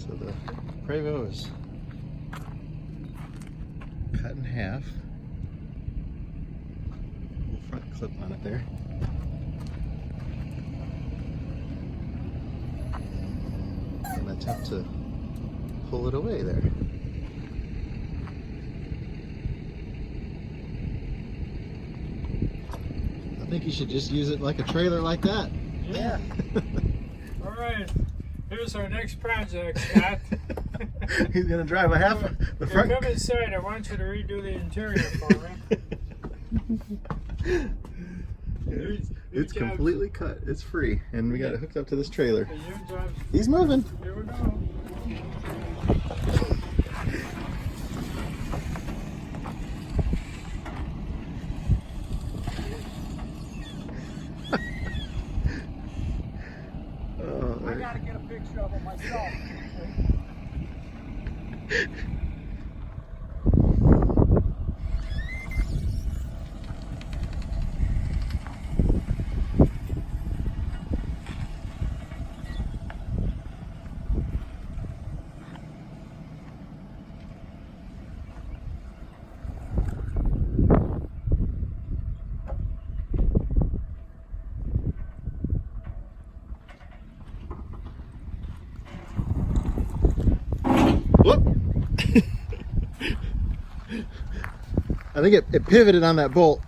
So the Prevost is cut in half. Little front clip on it there. And attempt to pull it away there. I think you should just use it like a trailer like that. Yeah. All right. Here's our next project, Scott. He's gonna drive a half the front. Come inside. I want you to redo the interior for me. It's completely cut. It's free, and we got it hooked up to this trailer. Your job's, He's moving. here we go. Oh, I gotta get a picture of it myself. Whoop! I think it pivoted on that bolt.